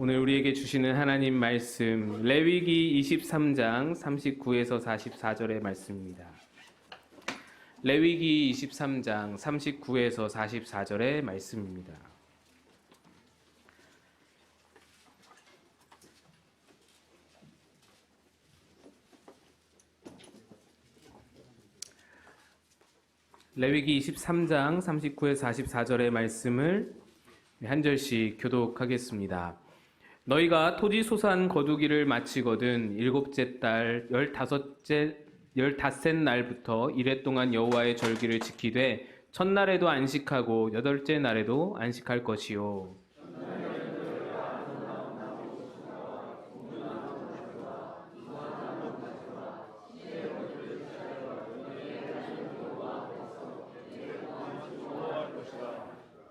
오늘 우리에게 주시는 하나님 말씀 레위기 23장 39에서 44절의 말씀입니다. 레위기 23장 39에서 44절의 말씀입니다. 레위기 23장 39에서 44절의 말씀을 한 절씩 교독하겠습니다. 너희가 토지 소산 거두기를 마치거든 일곱째 달 열닷새 날부터 이레 동안 여호와의 절기를 지키되 첫날에도 안식하고 여덟째 날에도 안식할 것이요.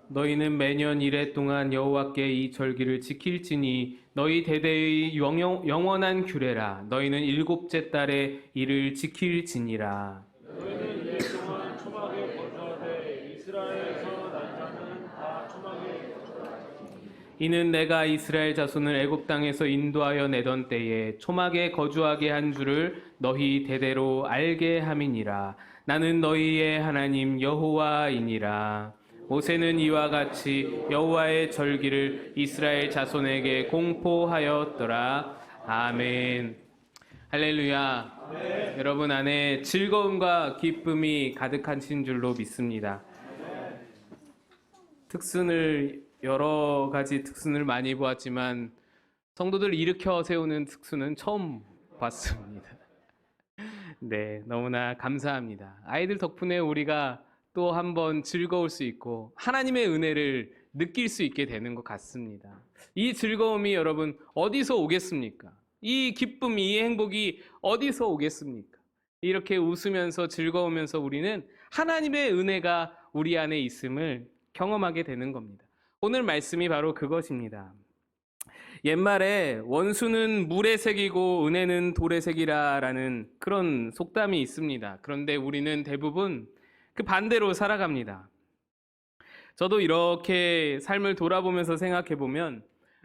너희는 매년 이레 동안 여호와께 이 절기를 지킬지니 너희 대대의 영원한 규례라. 너희는 일곱째 달에 이를 지킬지니라. 너희는 이레 동안 초막에 거주하되 이스라엘에서 난 자는 다 초막에 거주하라. 이는 내가 이스라엘 자손을 애굽 땅에서 인도하여 내던 때에 초막에 거주하게 한 줄을 너희 대대로 알게 함이니라. 나는 너희의 하나님 여호와이니라. 모세는 이와 같이 여호와의 절기를 이스라엘 자손에게 공포하였더라. 아멘. 할렐루야. 네. 여러분 안에 즐거움과 기쁨이 가득하신 줄로 믿습니다. 여러 가지 특순을 많이 보았지만 성도들 일으켜 세우는 특수는 처음 봤습니다. 네, 너무나 감사합니다. 아이들 덕분에 우리가 또 한번 즐거울 수 있고 하나님의 은혜를 느낄 수 있게 되는 것 같습니다. 이 즐거움이 여러분 어디서 오겠습니까? 이 기쁨, 이 행복이 어디서 오겠습니까? 이렇게 웃으면서 즐거우면서 우리는 하나님의 은혜가 우리 안에 있음을 경험하게 되는 겁니다. 오늘 말씀이 바로 그것입니다. 옛말에 원수는 물에 새기고 은혜는 돌에 새기라라는 그런 속담이 있습니다. 그런데 우리는 대부분 그 반대로 살아갑니다. 저도 이렇게 삶을 돌아보면서 생각해 보면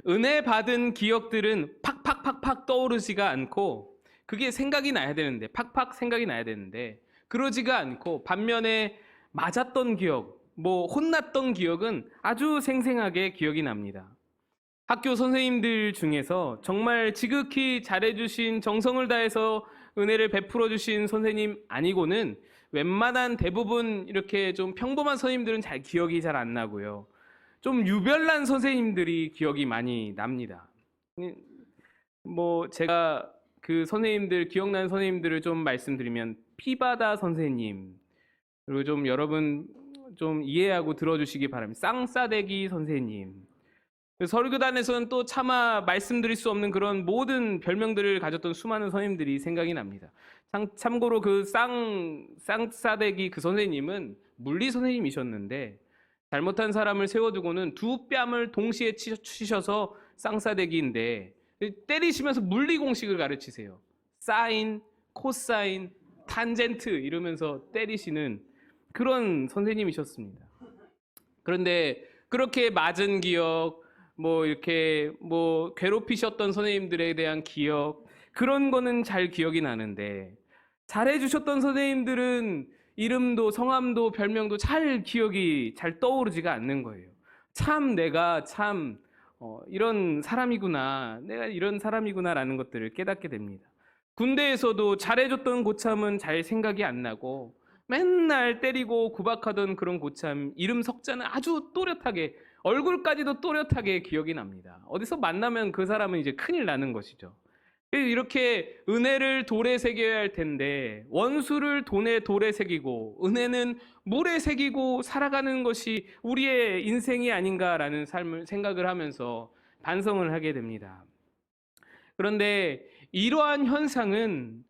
은혜 받은 기억들은 팍팍팍팍 떠오르지가 않고 그게 생각이 나야 되는데 팍팍 생각이 나야 되는데 그러지가 않고 반면에 맞았던 기억, 혼났던 기억은 아주 생생하게 기억이 납니다. 학교 선생님들 중에서 정말 지극히 잘해주신 정성을 다해서 은혜를 베풀어 주신 선생님 아니고는 웬만한 대부분 이렇게 좀 평범한 선생님들은 기억이 잘 안 나고요. 좀 유별난 선생님들이 기억이 많이 납니다. 제가 그 선생님들, 기억나는 선생님들을 좀 말씀드리면 피바다 선생님, 그리고 좀 여러분 좀 이해하고 들어주시기 바랍니다. 쌍싸대기 선생님. 설교단에서는 또 차마 말씀드릴 수 없는 그런 모든 별명들을 가졌던 수많은 선생님들이 생각이 납니다. 참고로 그 쌍싸대기 그 선생님은 물리 선생님이셨는데 잘못한 사람을 세워두고는 두 뺨을 동시에 치셔서 쌍싸대기인데 때리시면서 물리 공식을 가르치세요. 사인, 코사인, 탄젠트 이러면서 때리시는 그런 선생님이셨습니다. 그런데 그렇게 맞은 기억, 괴롭히셨던 선생님들에 대한 기억, 그런 거는 잘 기억이 나는데, 잘해주셨던 선생님들은 이름도 성함도 별명도 기억이 잘 떠오르지가 않는 거예요. 내가 이런 사람이구나, 내가 이런 사람이구나라는 것들을 깨닫게 됩니다. 군대에서도 잘해줬던 고참은 잘 생각이 안 나고, 맨날 때리고 구박하던 그런 고참, 이름 석자는 아주 또렷하게, 얼굴까지도 또렷하게 기억이 납니다. 어디서 만나면 그 사람은 이제 큰일 나는 것이죠. 이렇게 은혜를 돌에 새겨야 할 텐데 원수를 돌에 새기고 은혜는 물에 새기고 살아가는 것이 우리의 인생이 아닌가라는 생각을 하면서 반성을 하게 됩니다. 그런데 이러한 현상은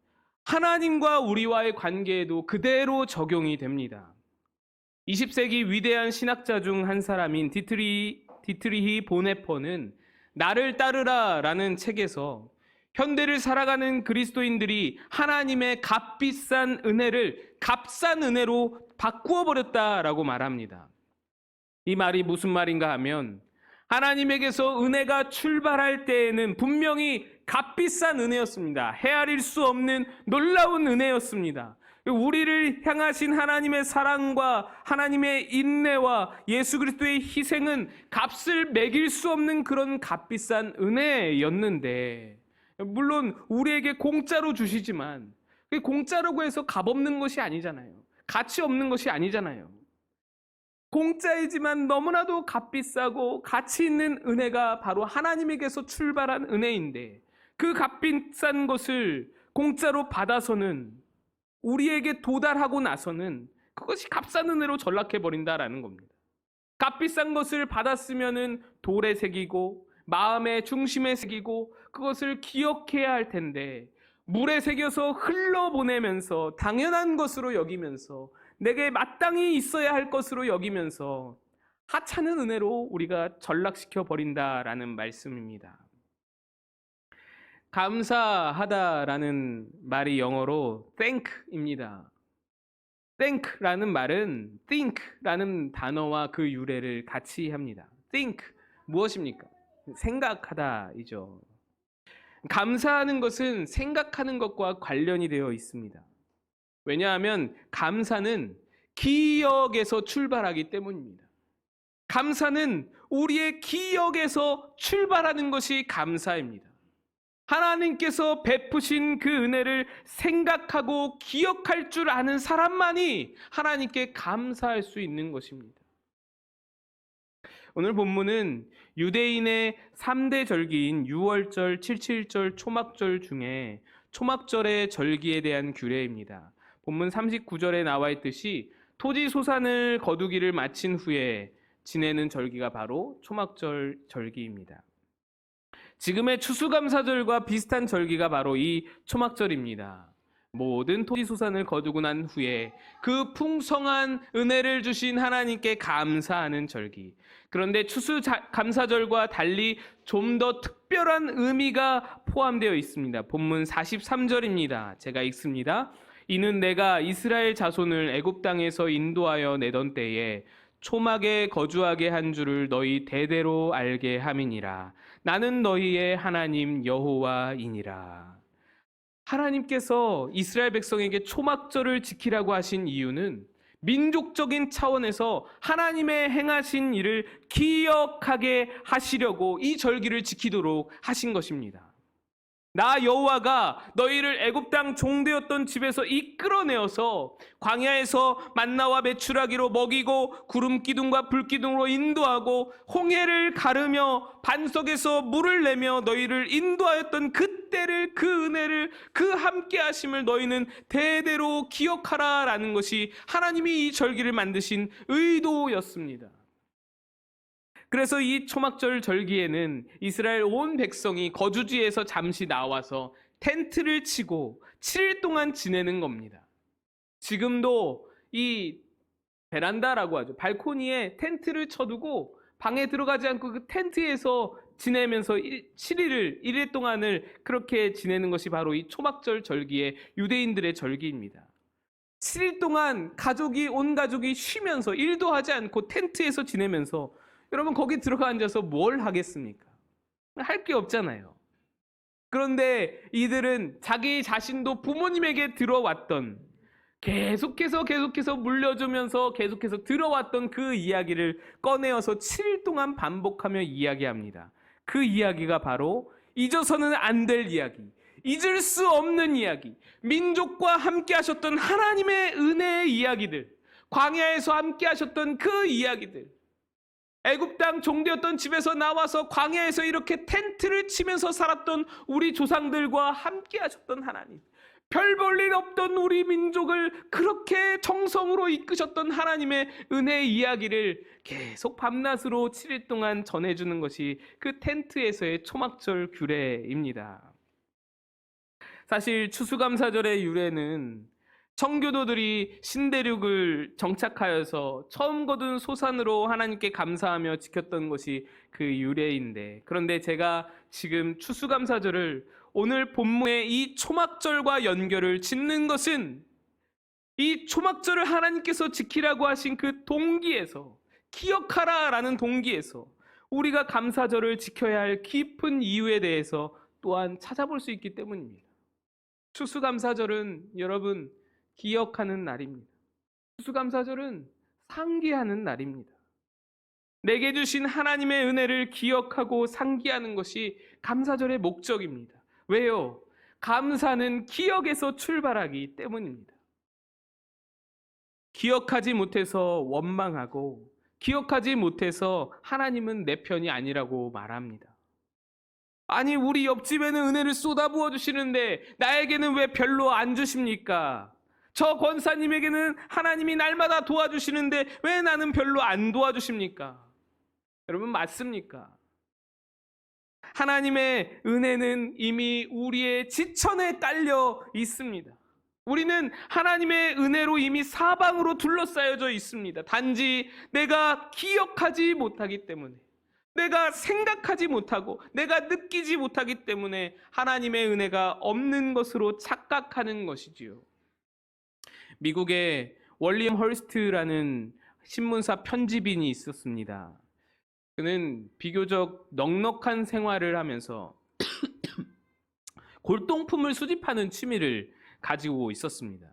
하나님과 우리와의 관계에도 그대로 적용이 됩니다. 20세기 위대한 신학자 중 한 사람인 디트리히 보네퍼는 나를 따르라 라는 책에서 현대를 살아가는 그리스도인들이 하나님의 값비싼 은혜를 값싼 은혜로 바꾸어 버렸다라고 말합니다. 이 말이 무슨 말인가 하면 하나님에게서 은혜가 출발할 때에는 분명히 값비싼 은혜였습니다. 헤아릴 수 없는 놀라운 은혜였습니다. 우리를 향하신 하나님의 사랑과 하나님의 인내와 예수 그리스도의 희생은 값을 매길 수 없는 그런 값비싼 은혜였는데, 물론 우리에게 공짜로 주시지만 그게 공짜라고 해서 값없는 것이 아니잖아요. 가치 없는 것이 아니잖아요. 공짜이지만 너무나도 값비싸고 가치 있는 은혜가 바로 하나님에게서 출발한 은혜인데, 그 값비싼 것을 공짜로 받아서는 우리에게 도달하고 나서는 그것이 값싼 은혜로 전락해버린다라는 겁니다. 값비싼 것을 받았으면은 돌에 새기고 마음의 중심에 새기고 그것을 기억해야 할 텐데, 물에 새겨서 흘러보내면서 당연한 것으로 여기면서 내게 마땅히 있어야 할 것으로 여기면서 하찮은 은혜로 우리가 전락시켜 버린다라는 말씀입니다. 감사하다라는 말이 영어로 thank입니다. thank라는 말은 think라는 단어와 그 유래를 같이 합니다. think 무엇입니까? 생각하다이죠. 감사하는 것은 생각하는 것과 관련이 되어 있습니다. 왜냐하면 감사는 기억에서 출발하기 때문입니다. 감사는 우리의 기억에서 출발하는 것이 감사입니다. 하나님께서 베푸신 그 은혜를 생각하고 기억할 줄 아는 사람만이 하나님께 감사할 수 있는 것입니다. 오늘 본문은 유대인의 3대 절기인 유월절, 칠칠절, 초막절 중에 초막절의 절기에 대한 규례입니다. 본문 39절에 나와 있듯이 토지 소산을 거두기를 마친 후에 지내는 절기가 바로 초막절 절기입니다. 지금의 추수감사절과 비슷한 절기가 바로 이 초막절입니다. 모든 토지 소산을 거두고 난 후에 그 풍성한 은혜를 주신 하나님께 감사하는 절기. 그런데 추수감사절과 달리 좀 더 특별한 의미가 포함되어 있습니다. 본문 43절입니다. 제가 읽습니다. 이는 내가 이스라엘 자손을 애굽 땅에서 인도하여 내던 때에 초막에 거주하게 한 줄을 너희 대대로 알게 함이니라. 나는 너희의 하나님 여호와이니라. 하나님께서 이스라엘 백성에게 초막절을 지키라고 하신 이유는 민족적인 차원에서 하나님의 행하신 일을 기억하게 하시려고 이 절기를 지키도록 하신 것입니다. 나 여호와가 너희를 애굽 땅 종되었던 집에서 이끌어내어서 광야에서 만나와 메추라기로 먹이고 구름 기둥과 불 기둥으로 인도하고 홍해를 가르며 반석에서 물을 내며 너희를 인도하였던 그때를, 그 은혜를, 그 함께 하심을 너희는 대대로 기억하라라는 것이 하나님이 이 절기를 만드신 의도였습니다. 그래서 이 초막절 절기에는 이스라엘 온 백성이 거주지에서 잠시 나와서 텐트를 치고 7일 동안 지내는 겁니다. 지금도 이 베란다라고 하죠. 발코니에 텐트를 쳐두고 방에 들어가지 않고 그 텐트에서 지내면서 7일을, 1일 동안을 그렇게 지내는 것이 바로 이 초막절 절기의 유대인들의 절기입니다. 7일 동안 온 가족이 쉬면서 일도 하지 않고 텐트에서 지내면서, 여러분 거기 들어가 앉아서 뭘 하겠습니까? 할 게 없잖아요. 그런데 이들은 자기 자신도 부모님에게 들어왔던, 계속해서 물려주면서 계속해서 들어왔던 그 이야기를 꺼내어서 7일 동안 반복하며 이야기합니다. 그 이야기가 바로 잊어서는 안 될 이야기, 잊을 수 없는 이야기, 민족과 함께 하셨던 하나님의 은혜의 이야기들, 광야에서 함께 하셨던 그 이야기들, 애굽 땅 종되었던 집에서 나와서 광야에서 이렇게 텐트를 치면서 살았던 우리 조상들과 함께 하셨던 하나님, 별 볼 일 없던 우리 민족을 그렇게 정성으로 이끄셨던 하나님의 은혜의 이야기를 계속 밤낮으로 7일 동안 전해주는 것이 그 텐트에서의 초막절 규례입니다. 사실 추수감사절의 유래는 청교도들이 신대륙을 정착하여서 처음 거둔 소산으로 하나님께 감사하며 지켰던 것이 그 유래인데, 그런데 제가 지금 추수감사절을 오늘 본문의 이 초막절과 연결을 짓는 것은 이 초막절을 하나님께서 지키라고 하신 그 동기에서, 기억하라라는 동기에서 우리가 감사절을 지켜야 할 깊은 이유에 대해서 또한 찾아볼 수 있기 때문입니다. 추수감사절은 여러분 기억하는 날입니다. 추수감사절은 상기하는 날입니다. 내게 주신 하나님의 은혜를 기억하고 상기하는 것이 감사절의 목적입니다. 왜요? 감사는 기억에서 출발하기 때문입니다. 기억하지 못해서 원망하고 기억하지 못해서 하나님은 내 편이 아니라고 말합니다. 아니, 우리 옆집에는 은혜를 쏟아부어 주시는데 나에게는 왜 별로 안 주십니까? 저 권사님에게는 하나님이 날마다 도와주시는데 왜 나는 별로 안 도와주십니까? 여러분, 맞습니까? 하나님의 은혜는 이미 우리의 지천에 깔려 있습니다. 우리는 하나님의 은혜로 이미 사방으로 둘러싸여져 있습니다. 단지 내가 기억하지 못하기 때문에, 내가 생각하지 못하고 내가 느끼지 못하기 때문에 하나님의 은혜가 없는 것으로 착각하는 것이지요. 미국에 월리엄 헐스트라는 신문사 편집인이 있었습니다. 그는 비교적 넉넉한 생활을 하면서 골동품을 수집하는 취미를 가지고 있었습니다.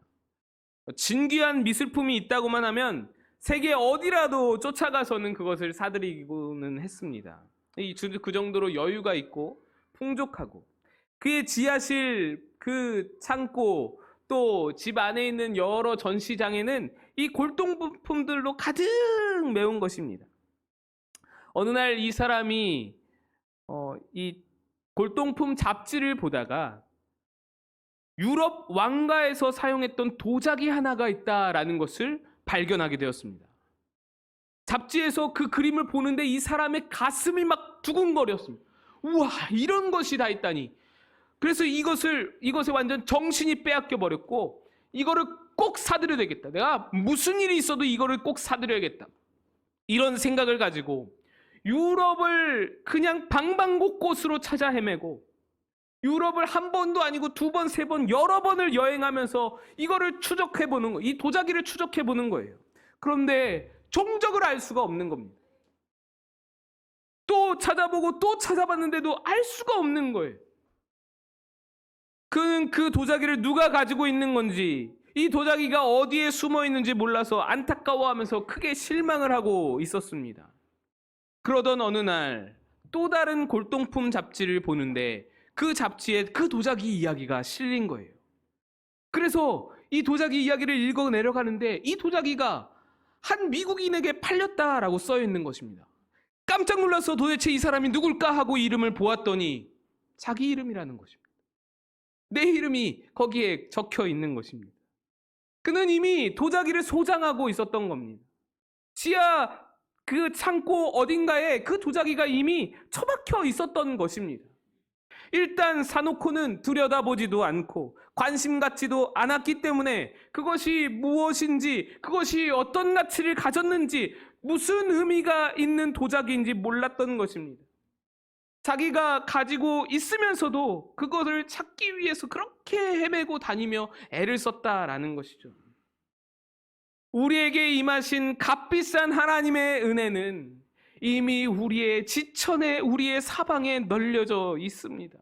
진귀한 미술품이 있다고만 하면 세계 어디라도 쫓아가서는 그것을 사들이고는 했습니다. 그 정도로 여유가 있고 풍족하고, 그의 지하실, 그 창고, 또 집 안에 있는 여러 전시장에는 이 골동품들로 가득 메운 것입니다. 어느 날 이 사람이 이 골동품 잡지를 보다가 유럽 왕가에서 사용했던 도자기 하나가 있다라는 것을 발견하게 되었습니다. 잡지에서 그 그림을 보는데 이 사람의 가슴이 막 두근거렸습니다. 우와, 이런 것이 다 있다니. 그래서 이것에 완전 정신이 빼앗겨 버렸고, 이거를 꼭 사들여야 되겠다. 내가 무슨 일이 있어도 이거를 꼭 사들여야겠다. 이런 생각을 가지고 유럽을 그냥 방방곳곳으로 찾아 헤매고, 유럽을 한 번도 아니고 두 번, 세 번, 여러 번을 여행하면서 이거를 추적해보는 거예요. 이 도자기를 추적해보는 거예요. 그런데 종적을 알 수가 없는 겁니다. 또 찾아보고 또 찾아봤는데도 알 수가 없는 거예요. 그는 그 도자기를 누가 가지고 있는 건지, 이 도자기가 어디에 숨어 있는지 몰라서 안타까워하면서 크게 실망을 하고 있었습니다. 그러던 어느 날 또 다른 골동품 잡지를 보는데 그 잡지에 그 도자기 이야기가 실린 거예요. 그래서 이 도자기 이야기를 읽어 내려가는데 이 도자기가 한 미국인에게 팔렸다라고 써 있는 것입니다. 깜짝 놀라서 도대체 이 사람이 누굴까 하고 이름을 보았더니 자기 이름이라는 것입니다. 내 이름이 거기에 적혀 있는 것입니다. 그는 이미 도자기를 소장하고 있었던 겁니다. 지하 그 창고 어딘가에 그 도자기가 이미 처박혀 있었던 것입니다. 일단 사놓고는 들여다보지도 않고 관심 갖지도 않았기 때문에 그것이 무엇인지, 그것이 어떤 가치를 가졌는지, 무슨 의미가 있는 도자기인지 몰랐던 것입니다. 자기가 가지고 있으면서도 그것을 찾기 위해서 그렇게 헤매고 다니며 애를 썼다라는 것이죠. 우리에게 임하신 값비싼 하나님의 은혜는 이미 우리의 지천에, 우리의 사방에 널려져 있습니다.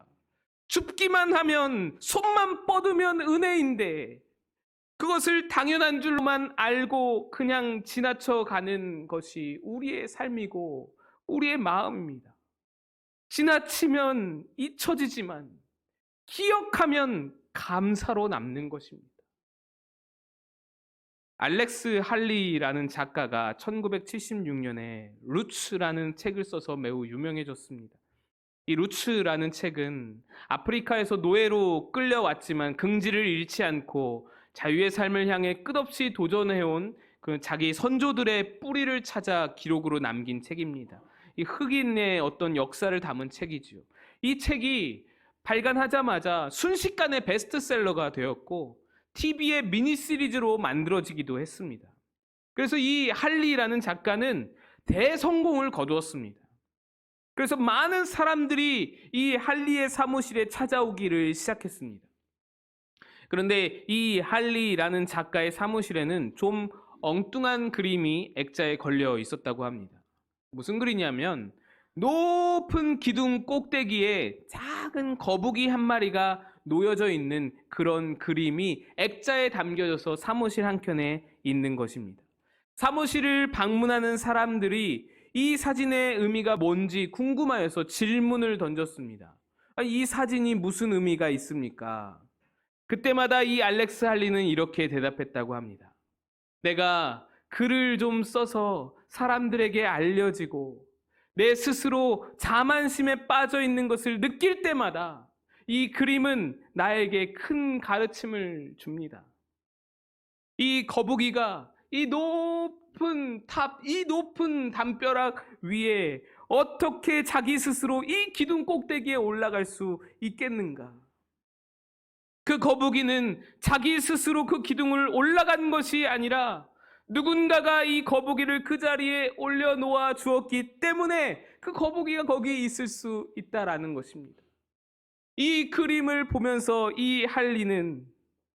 줍기만 하면, 손만 뻗으면 은혜인데 그것을 당연한 줄로만 알고 그냥 지나쳐가는 것이 우리의 삶이고 우리의 마음입니다. 지나치면 잊혀지지만 기억하면 감사로 남는 것입니다. 알렉스 할리라는 작가가 1976년에 루츠라는 책을 써서 매우 유명해졌습니다. 이 루츠라는 책은 아프리카에서 노예로 끌려왔지만 긍지를 잃지 않고 자유의 삶을 향해 끝없이 도전해온 그 자기 선조들의 뿌리를 찾아 기록으로 남긴 책입니다. 이 흑인의 어떤 역사를 담은 책이지요. 이 책이 발간하자마자 순식간에 베스트셀러가 되었고 TV의 미니 시리즈로 만들어지기도 했습니다. 그래서 이 할리라는 작가는 대성공을 거두었습니다. 그래서 많은 사람들이 이 할리의 사무실에 찾아오기를 시작했습니다. 그런데 이 할리라는 작가의 사무실에는 좀 엉뚱한 그림이 액자에 걸려 있었다고 합니다. 무슨 그림이냐면 높은 기둥 꼭대기에 작은 거북이 한 마리가 놓여져 있는 그런 그림이 액자에 담겨져서 사무실 한켠에 있는 것입니다. 사무실을 방문하는 사람들이 이 사진의 의미가 뭔지 궁금하여서 질문을 던졌습니다. 이 사진이 무슨 의미가 있습니까? 그때마다 이 알렉스 할리는 이렇게 대답했다고 합니다. 내가 글을 좀 써서 사람들에게 알려지고 내 스스로 자만심에 빠져 있는 것을 느낄 때마다 이 그림은 나에게 큰 가르침을 줍니다. 이 거북이가 이 높은 탑, 이 높은 담벼락 위에 어떻게 자기 스스로 이 기둥 꼭대기에 올라갈 수 있겠는가? 그 거북이는 자기 스스로 그 기둥을 올라간 것이 아니라 누군가가 이 거북이를 그 자리에 올려놓아 주었기 때문에 그 거북이가 거기에 있을 수 있다라는 것입니다. 이 그림을 보면서 이 할리는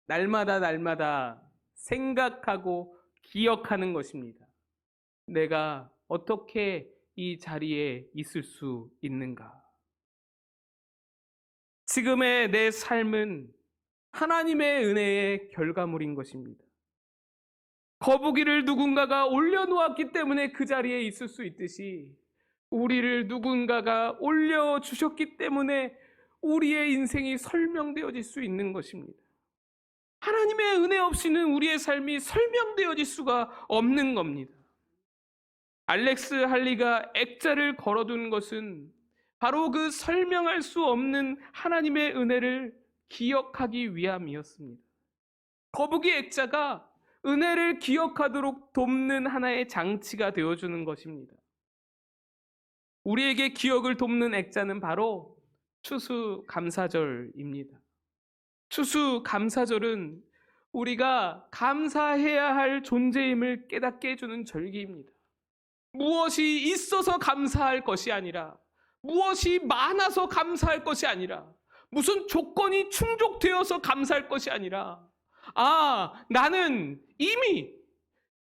날마다 생각하고 기억하는 것입니다. 내가 어떻게 이 자리에 있을 수 있는가? 지금의 내 삶은 하나님의 은혜의 결과물인 것입니다. 거북이를 누군가가 올려놓았기 때문에 그 자리에 있을 수 있듯이 우리를 누군가가 올려주셨기 때문에 우리의 인생이 설명되어질 수 있는 것입니다. 하나님의 은혜 없이는 우리의 삶이 설명되어질 수가 없는 겁니다. 알렉스 할리가 액자를 걸어둔 것은 바로 그 설명할 수 없는 하나님의 은혜를 기억하기 위함이었습니다. 거북이 액자가 은혜를 기억하도록 돕는 하나의 장치가 되어주는 것입니다. 우리에게 기억을 돕는 액자는 바로 추수감사절입니다. 추수감사절은 우리가 감사해야 할 존재임을 깨닫게 해주는 절기입니다. 무엇이 있어서 감사할 것이 아니라, 무엇이 많아서 감사할 것이 아니라, 무슨 조건이 충족되어서 감사할 것이 아니라, 나는 이미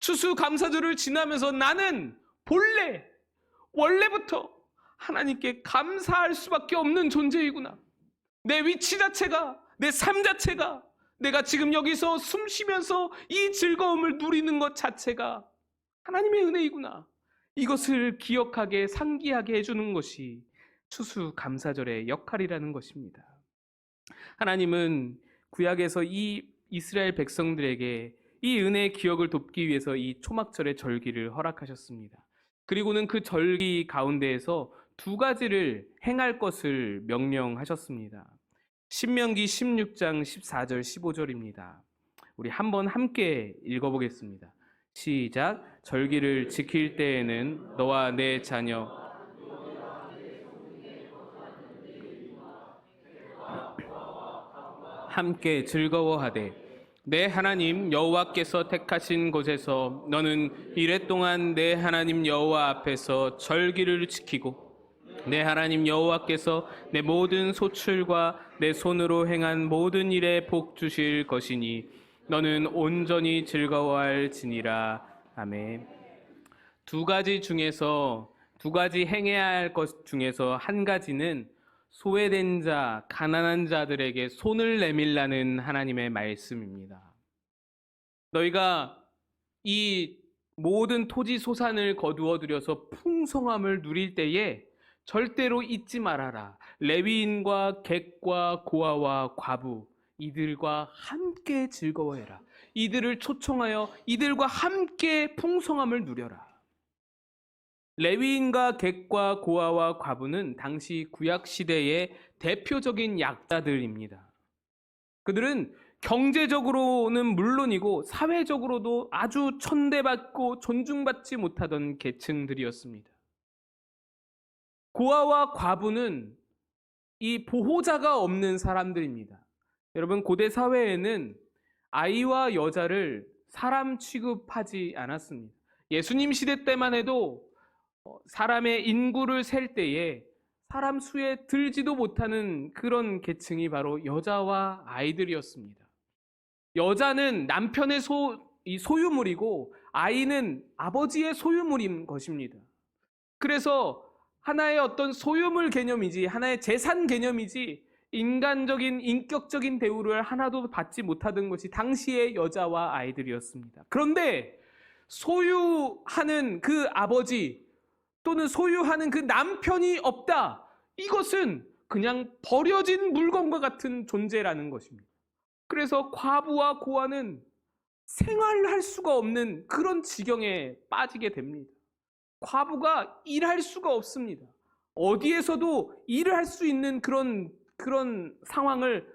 추수감사절을 지나면서 나는 원래부터 하나님께 감사할 수밖에 없는 존재이구나. 내 위치 자체가, 내 삶 자체가, 내가 지금 여기서 숨 쉬면서 이 즐거움을 누리는 것 자체가 하나님의 은혜이구나. 이것을 기억하게, 상기하게 해주는 것이 추수감사절의 역할이라는 것입니다. 하나님은 구약에서 이 이스라엘 백성들에게 이 은혜의 기억을 돕기 위해서 이 초막절의 절기를 허락하셨습니다. 그리고는 그 절기 가운데에서 두 가지를 행할 것을 명령하셨습니다. 신명기 16장 14절 15절입니다. 우리 한번 함께 읽어보겠습니다. 시작. 절기를 지킬 때에는 너와 내 자녀 함께 즐거워하되 내 하나님 여호와께서 택하신 곳에서 너는 이래 동안 내 하나님 여호와 앞에서 절기를 지키고 내 하나님 여호와께서 내 모든 소출과 내 손으로 행한 모든 일에 복 주실 것이니 너는 온전히 즐거워할지니라. 아멘. 두 가지 행해야 할 것 중에서 한 가지는 소외된 자, 가난한 자들에게 손을 내밀라는 하나님의 말씀입니다. 너희가 이 모든 토지 소산을 거두어 들여서 풍성함을 누릴 때에 절대로 잊지 말아라. 레위인과 객과 고아와 과부 이들과 함께 즐거워해라. 이들을 초청하여 이들과 함께 풍성함을 누려라. 레위인과 객과 고아와 과부는 당시 구약 시대의 대표적인 약자들입니다. 그들은 경제적으로는 물론이고 사회적으로도 아주 천대받고 존중받지 못하던 계층들이었습니다. 고아와 과부는 이 보호자가 없는 사람들입니다. 여러분, 고대 사회에는 아이와 여자를 사람 취급하지 않았습니다. 예수님 시대 때만 해도 사람의 인구를 셀 때에 사람 수에 들지도 못하는 그런 계층이 바로 여자와 아이들이었습니다. 여자는 남편의 소유물이고 아이는 아버지의 소유물인 것입니다. 그래서 하나의 어떤 소유물 개념이지, 하나의 재산 개념이지, 인간적인 인격적인 대우를 하나도 받지 못하던 것이 당시의 여자와 아이들이었습니다. 그런데 소유하는 그 아버지 또는 소유하는 그 남편이 없다. 이것은 그냥 버려진 물건과 같은 존재라는 것입니다. 그래서 과부와 고아는 생활할 수가 없는 그런 지경에 빠지게 됩니다. 과부가 일할 수가 없습니다. 어디에서도 일을 할 수 있는 그런 상황을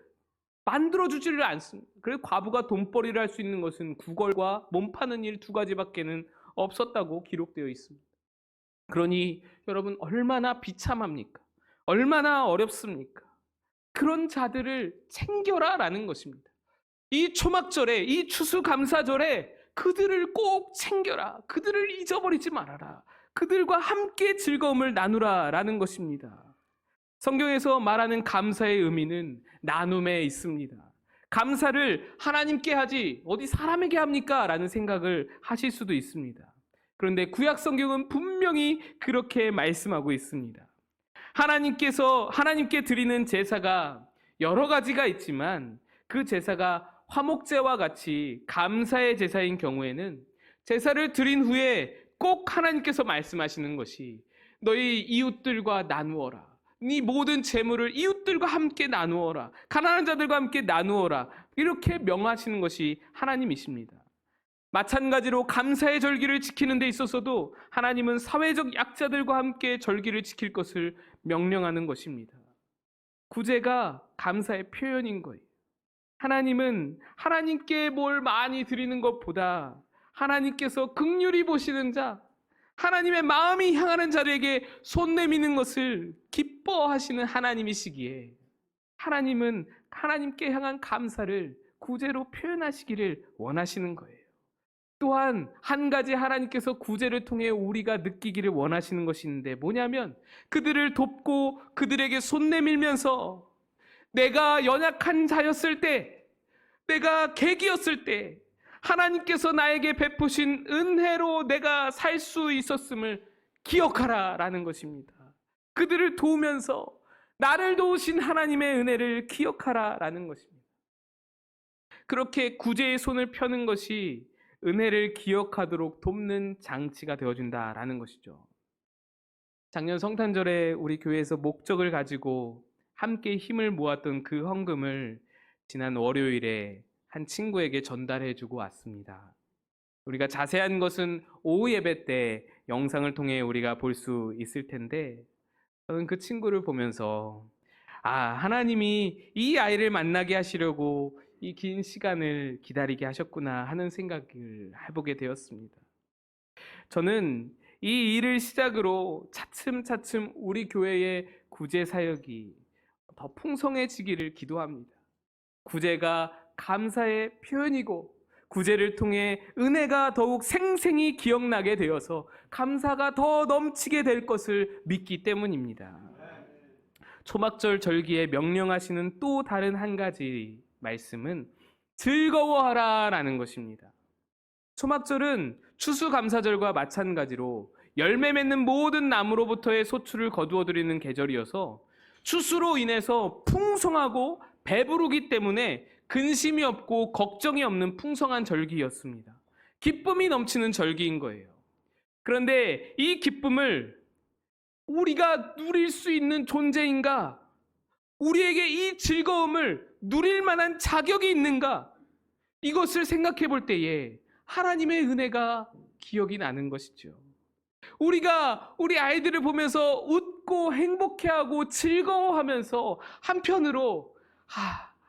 만들어주지를 않습니다. 그래서 과부가 돈벌이를 할 수 있는 것은 구걸과 몸 파는 일 두 가지밖에는 없었다고 기록되어 있습니다. 그러니 여러분 얼마나 비참합니까? 얼마나 어렵습니까? 그런 자들을 챙겨라 라는 것입니다. 이 초막절에, 이 추수감사절에 그들을 꼭 챙겨라. 그들을 잊어버리지 말아라. 그들과 함께 즐거움을 나누라 라는 것입니다. 성경에서 말하는 감사의 의미는 나눔에 있습니다. 감사를 하나님께 하지 어디 사람에게 합니까? 라는 생각을 하실 수도 있습니다. 그런데 구약 성경은 분명히 그렇게 말씀하고 있습니다. 하나님께 드리는 제사가 여러 가지가 있지만 그 제사가 화목제와 같이 감사의 제사인 경우에는 제사를 드린 후에 꼭 하나님께서 말씀하시는 것이 너희 이웃들과 나누어라. 네 모든 재물을 이웃들과 함께 나누어라. 가난한 자들과 함께 나누어라. 이렇게 명하시는 것이 하나님이십니다. 마찬가지로 감사의 절기를 지키는 데 있어서도 하나님은 사회적 약자들과 함께 절기를 지킬 것을 명령하는 것입니다. 구제가 감사의 표현인 거예요. 하나님은 하나님께 뭘 많이 드리는 것보다 하나님께서 긍휼히 보시는 자, 하나님의 마음이 향하는 자들에게 손 내미는 것을 기뻐하시는 하나님이시기에 하나님은 하나님께 향한 감사를 구제로 표현하시기를 원하시는 거예요. 또한 한 가지 하나님께서 구제를 통해 우리가 느끼기를 원하시는 것이 있는데 뭐냐면 그들을 돕고 그들에게 손 내밀면서 내가 연약한 자였을 때, 내가 객이었을 때 하나님께서 나에게 베푸신 은혜로 내가 살 수 있었음을 기억하라 라는 것입니다. 그들을 도우면서 나를 도우신 하나님의 은혜를 기억하라 라는 것입니다. 그렇게 구제의 손을 펴는 것이 은혜를 기억하도록 돕는 장치가 되어준다라는 것이죠. 작년 성탄절에 우리 교회에서 목적을 가지고 함께 힘을 모았던 그 헌금을 지난 월요일에 한 친구에게 전달해주고 왔습니다. 우리가 자세한 것은 오후 예배 때 영상을 통해 우리가 볼 수 있을 텐데 저는 그 친구를 보면서 하나님이 이 아이를 만나게 하시려고 이 긴 시간을 기다리게 하셨구나 하는 생각을 해보게 되었습니다. 저는 이 일을 시작으로 차츰차츰 우리 교회의 구제 사역이 더 풍성해지기를 기도합니다. 구제가 감사의 표현이고 구제를 통해 은혜가 더욱 생생히 기억나게 되어서 감사가 더 넘치게 될 것을 믿기 때문입니다. 초막절 절기에 명령하시는 또 다른 한 가지 말씀은 즐거워하라 라는 것입니다. 초막절은 추수감사절과 마찬가지로 열매 맺는 모든 나무로부터의 소출을 거두어 드리는 계절이어서 추수로 인해서 풍성하고 배부르기 때문에 근심이 없고 걱정이 없는 풍성한 절기였습니다. 기쁨이 넘치는 절기인 거예요. 그런데 이 기쁨을 우리가 누릴 수 있는 존재인가? 우리에게 이 즐거움을 누릴 만한 자격이 있는가? 이것을 생각해 볼 때에 하나님의 은혜가 기억이 나는 것이죠. 우리가 우리 아이들을 보면서 웃고 행복해하고 즐거워하면서 한편으로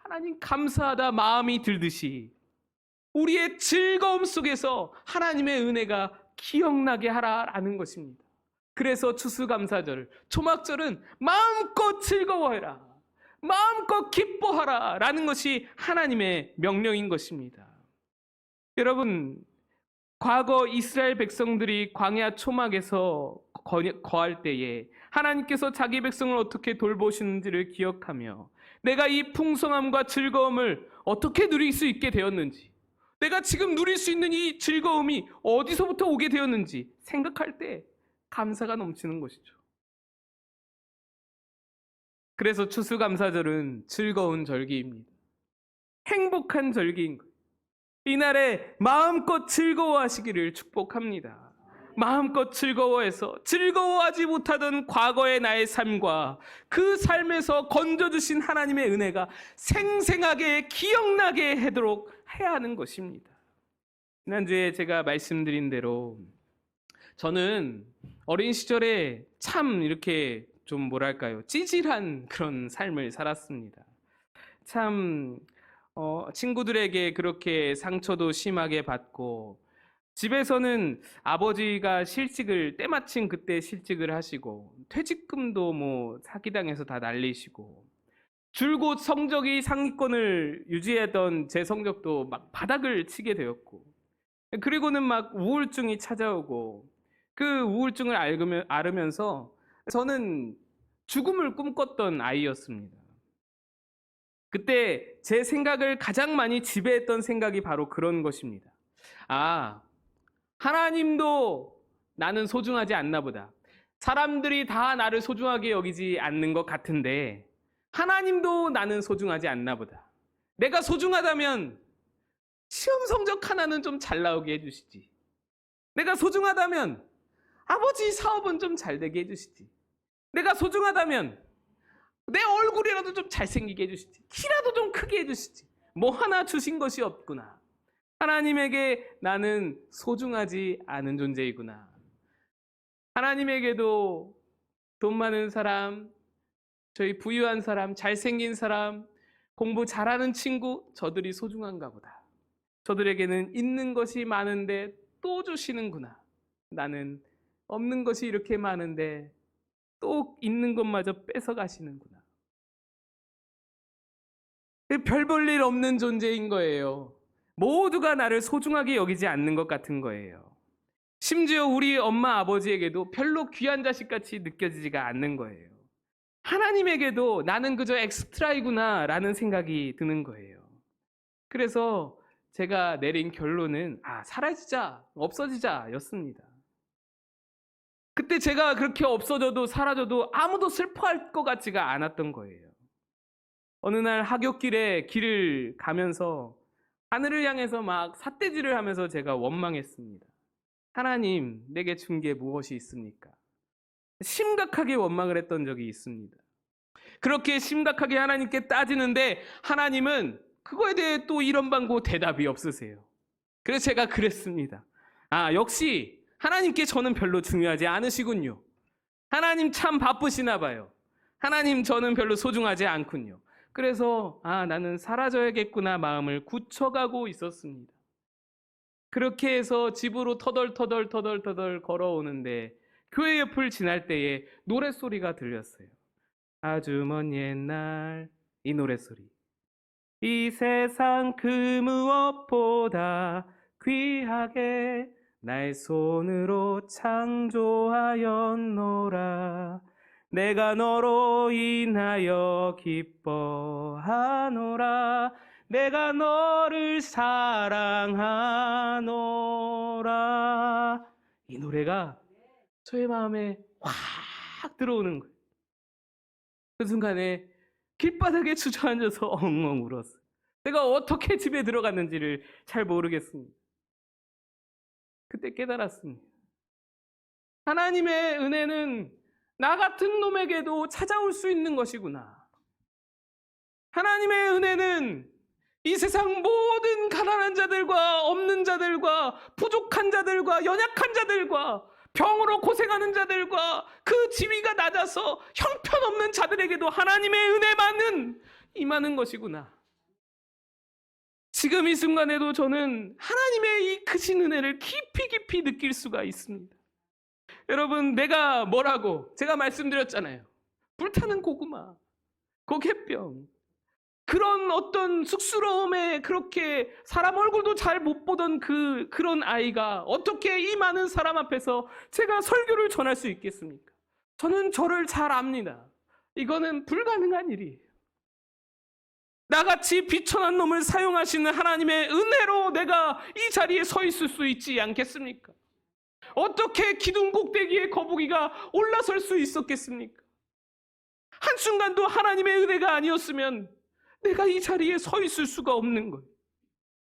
하나님 감사하다 마음이 들듯이 우리의 즐거움 속에서 하나님의 은혜가 기억나게 하라라는 것입니다. 그래서 추수감사절, 초막절은 마음껏 즐거워해라, 마음껏 기뻐하라 라는 것이 하나님의 명령인 것입니다. 여러분, 과거 이스라엘 백성들이 광야 초막에서 거할 때에 하나님께서 자기 백성을 어떻게 돌보시는지를 기억하며 내가 이 풍성함과 즐거움을 어떻게 누릴 수 있게 되었는지, 내가 지금 누릴 수 있는 이 즐거움이 어디서부터 오게 되었는지 생각할 때 감사가 넘치는 것이죠. 그래서 추수감사절은 즐거운 절기입니다. 행복한 절기인 거예요. 이날에 마음껏 즐거워하시기를 축복합니다. 마음껏 즐거워해서 즐거워하지 못하던 과거의 나의 삶과 그 삶에서 건져주신 하나님의 은혜가 생생하게 기억나게 하도록 해야 하는 것입니다. 지난주에 제가 말씀드린 대로 저는 어린 시절에 참 이렇게 좀 뭐랄까요, 찌질한 그런 삶을 살았습니다. 참 친구들에게 그렇게 상처도 심하게 받고, 집에서는 아버지가 실직을 때마침 그때 실직을 하시고 퇴직금도 뭐 사기당해서 다 날리시고, 줄곧 성적이 상위권을 유지했던 제 성적도 막 바닥을 치게 되었고, 그리고는 막 우울증이 찾아오고, 그 우울증을 앓으면서 저는 죽음을 꿈꿨던 아이였습니다. 그때 제 생각을 가장 많이 지배했던 생각이 바로 그런 것입니다. 아, 하나님도 나는 소중하지 않나 보다. 사람들이 다 나를 소중하게 여기지 않는 것 같은데 하나님도 나는 소중하지 않나 보다. 내가 소중하다면 시험 성적 하나는 좀 잘 나오게 해주시지. 내가 소중하다면 아버지 사업은 좀 잘 되게 해주시지. 내가 소중하다면 내 얼굴이라도 좀 잘생기게 해주시지. 키라도 좀 크게 해주시지. 뭐 하나 주신 것이 없구나. 하나님에게 나는 소중하지 않은 존재이구나. 하나님에게도 돈 많은 사람, 저희 부유한 사람, 잘생긴 사람, 공부 잘하는 친구, 저들이 소중한가 보다. 저들에게는 있는 것이 많은데 또 주시는구나. 나는 없는 것이 이렇게 많은데 또 있는 것마저 뺏어가시는구나. 별 볼 일 없는 존재인 거예요. 모두가 나를 소중하게 여기지 않는 것 같은 거예요. 심지어 우리 엄마 아버지에게도 별로 귀한 자식같이 느껴지지가 않는 거예요. 하나님에게도 나는 그저 엑스트라이구나 라는 생각이 드는 거예요. 그래서 제가 내린 결론은 사라지자, 없어지자 였습니다. 그때 제가 그렇게 없어져도 사라져도 아무도 슬퍼할 것 같지가 않았던 거예요. 어느 날 하굣길에 길을 가면서 하늘을 향해서 막 삿대질을 하면서 제가 원망했습니다. 하나님, 내게 준 게 무엇이 있습니까? 심각하게 원망을 했던 적이 있습니다. 그렇게 심각하게 하나님께 따지는데 하나님은 그거에 대해 또 이런 방고 대답이 없으세요. 그래서 제가 그랬습니다. 역시 하나님께 저는 별로 중요하지 않으시군요. 하나님 참 바쁘시나 봐요. 하나님 저는 별로 소중하지 않군요. 그래서 나는 사라져야겠구나 마음을 굳혀가고 있었습니다. 그렇게 해서 집으로 터덜 걸어오는데 교회 옆을 지날 때에 노랫소리가 들렸어요. 아주 먼 옛날 이 노랫소리. 이 세상 그 무엇보다 귀하게 나의 손으로 창조하였노라. 내가 너로 인하여 기뻐하노라. 내가 너를 사랑하노라. 이 노래가 저의 마음에 확 들어오는 거예요. 그 순간에 길바닥에 주저앉아서 엉엉 울었어요. 내가 어떻게 집에 들어갔는지를 잘 모르겠습니다. 그때 깨달았습니다. 하나님의 은혜는 나 같은 놈에게도 찾아올 수 있는 것이구나. 하나님의 은혜는 이 세상 모든 가난한 자들과 없는 자들과 부족한 자들과 연약한 자들과 병으로 고생하는 자들과 그 지위가 낮아서 형편없는 자들에게도 하나님의 은혜만은 임하는 것이구나. 지금 이 순간에도 저는 하나님의 이 크신 은혜를 깊이 느낄 수가 있습니다. 여러분, 내가 뭐라고 제가 말씀드렸잖아요. 불타는 고구마, 고갯병, 그런 어떤 쑥스러움에 그렇게 사람 얼굴도 잘 못 보던 그런 아이가 어떻게 이 많은 사람 앞에서 제가 설교를 전할 수 있겠습니까? 저는 저를 잘 압니다. 이거는 불가능한 일이에요. 나같이 비천한 놈을 사용하시는 하나님의 은혜로 내가 이 자리에 서 있을 수 있지 않겠습니까? 어떻게 기둥 꼭대기에 거북이가 올라설 수 있었겠습니까? 한순간도 하나님의 은혜가 아니었으면 내가 이 자리에 서 있을 수가 없는 거예요.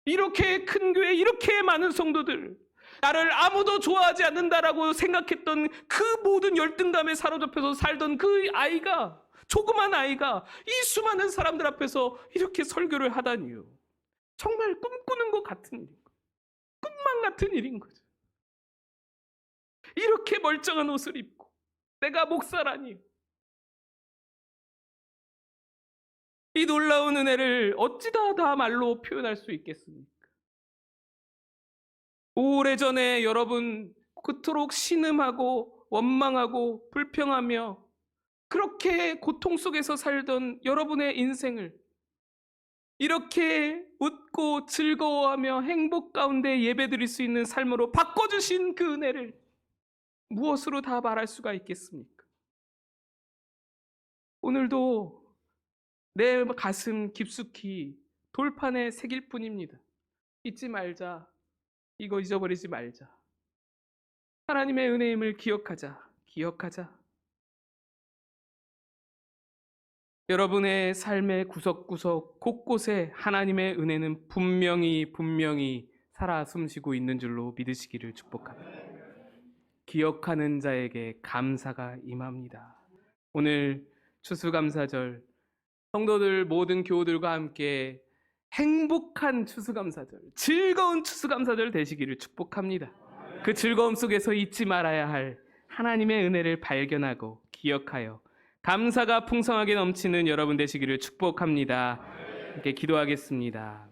이렇게 큰 교회, 이렇게 많은 성도들, 나를 아무도 좋아하지 않는다라고 생각했던 그 모든 열등감에 사로잡혀서 살던 그 아이가, 조그만 아이가 이 수많은 사람들 앞에서 이렇게 설교를 하다니요. 정말 꿈꾸는 것 같은 일인 거예요. 꿈만 같은 일인 거죠. 이렇게 멀쩡한 옷을 입고 내가 목사라니. 이 놀라운 은혜를 어찌다 다 말로 표현할 수 있겠습니까? 오래전에 여러분 그토록 신음하고 원망하고 불평하며 그렇게 고통 속에서 살던 여러분의 인생을 이렇게 웃고 즐거워하며 행복 가운데 예배드릴 수 있는 삶으로 바꿔주신 그 은혜를 무엇으로 다 말할 수가 있겠습니까? 오늘도 내 가슴 깊숙이 돌판에 새길 뿐입니다. 잊지 말자. 이거 잊어버리지 말자. 하나님의 은혜임을 기억하자. 여러분의 삶의 구석구석 곳곳에 하나님의 은혜는 분명히 살아 숨쉬고 있는 줄로 믿으시기를 축복합니다. 기억하는 자에게 감사가 임합니다. 오늘 추수감사절 성도들 모든 교우들과 함께 행복한 추수감사절, 즐거운 추수감사절 되시기를 축복합니다. 그 즐거움 속에서 잊지 말아야 할 하나님의 은혜를 발견하고 기억하여 감사가 풍성하게 넘치는 여러분 되시기를 축복합니다. 함께 기도하겠습니다.